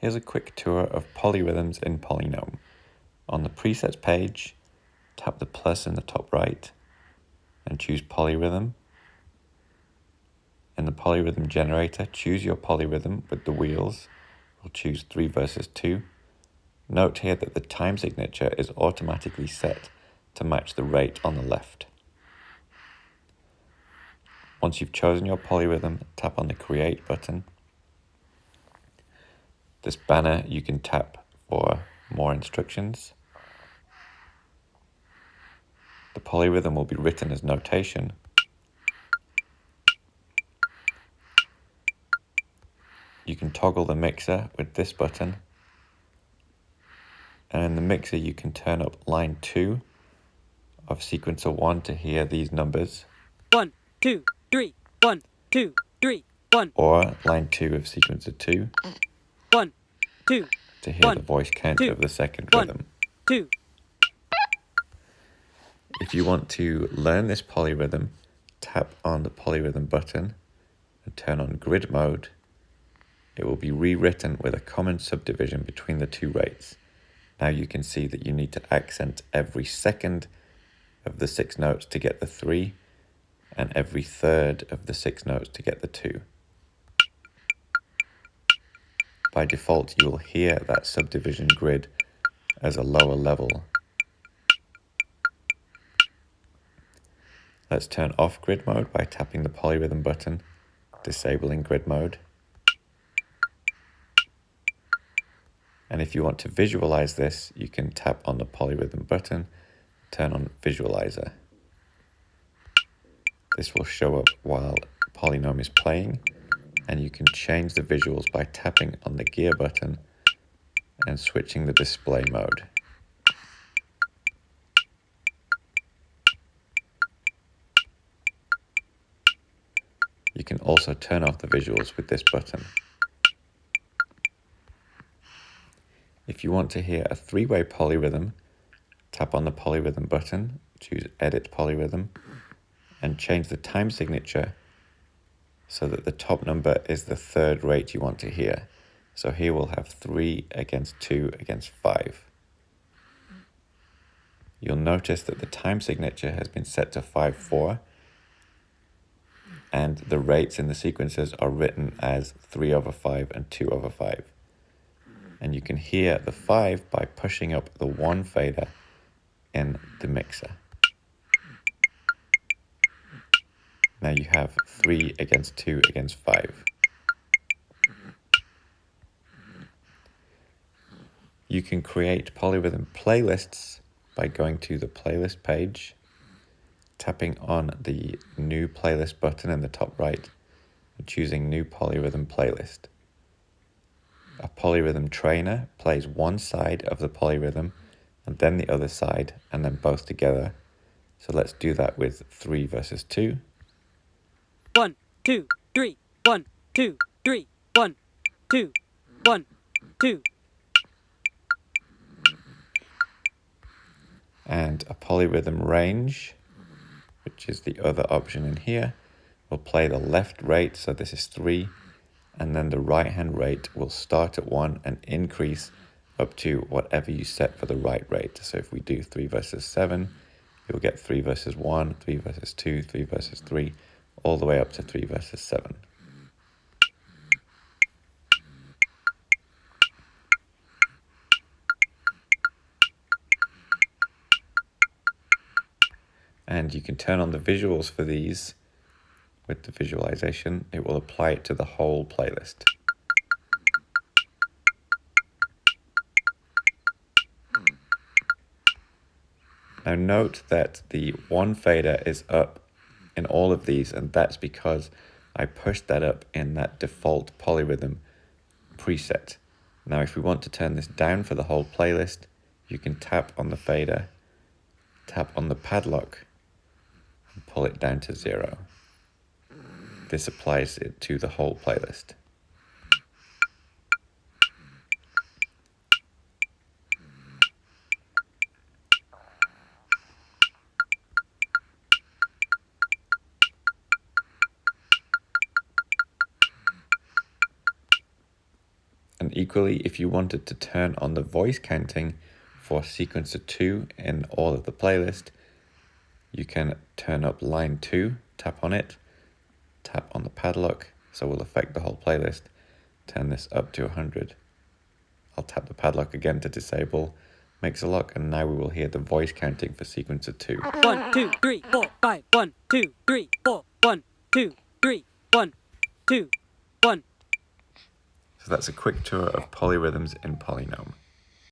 Here's a quick tour of polyrhythms in PolyNome. On the presets page, tap the plus in the top right and choose polyrhythm. In the polyrhythm generator, choose your polyrhythm with the wheels. We'll choose 3 versus 2. Note here that the time signature is automatically set to match the rate on the left. Once you've chosen your polyrhythm, tap on the Create button. This banner you can tap for more instructions. The polyrhythm will be written as notation. You can toggle the mixer with this button. And in the mixer you can turn up line 2 of sequencer 1 to hear these numbers. 1, 2, 3, 1, 2, 3, 1. Or line 2 of sequencer 2. 1, 2, to hear 1, the voice count 2, of the second 1, rhythm. 2. If you want to learn this polyrhythm, tap on the polyrhythm button and turn on grid mode. It will be rewritten with a common subdivision between the two rates. Now you can see that you need to accent every second of the 6 notes to get the 3 and every third of the 6 notes to get the 2. By default, you will hear that subdivision grid as a lower level. Let's turn off grid mode by tapping the polyrhythm button, disabling grid mode. And if you want to visualize this, you can tap on the polyrhythm button, turn on visualizer. This will show up while PolyNome is playing, and you can change the visuals by tapping on the gear button and switching the display mode. You can also turn off the visuals with this button. If you want to hear a 3-way polyrhythm, tap on the polyrhythm button, choose Edit Polyrhythm, and change the time signature so that the top number is the third rate you want to hear. So here we'll have 3 against 2 against 5. You'll notice that the time signature has been set to 5/4, and the rates in the sequences are written as 3/5 and 2/5. And you can hear the 5 by pushing up the 1 fader in the mixer. Now you have 3 against 2 against 5. You can create polyrhythm playlists by going to the playlist page, tapping on the new playlist button in the top right, and choosing new polyrhythm playlist. A polyrhythm trainer plays one side of the polyrhythm and then the other side and then both together. So let's do that with 3 versus 2. 1, 2, 3, 1, 2, 3, 1, 2, 1, 2. And a polyrhythm range, which is the other option in here, will play the left rate, so this is 3, and then the right hand rate will start at 1 and increase up to whatever you set for the right rate. So if we do 3 versus 7, you'll get 3 versus 1, 3 versus 2, 3 versus 3, all the way up to 3 versus 7. And you can turn on the visuals for these with the visualization. It will apply it to the whole playlist. Now note that the 1 fader is up in all of these, and that's because I pushed that up in that default polyrhythm preset. Now if we want to turn this down for the whole playlist, you can tap on the fader, tap on the padlock, and pull it down to 0. This applies it to the whole playlist. And equally, if you wanted to turn on the voice counting for sequencer 2 in all of the playlist, you can turn up line 2, tap on it, tap on the padlock, so we'll affect the whole playlist, turn this up to 100. I'll tap the padlock again to disable, makes a lock, and now we will hear the voice counting for sequencer 2. 1, 2, 3, 4, 5. 1, 2, 3, 4. 1, 2, 3, 1, 2, 1. So that's a quick tour of polyrhythms in PolyNome.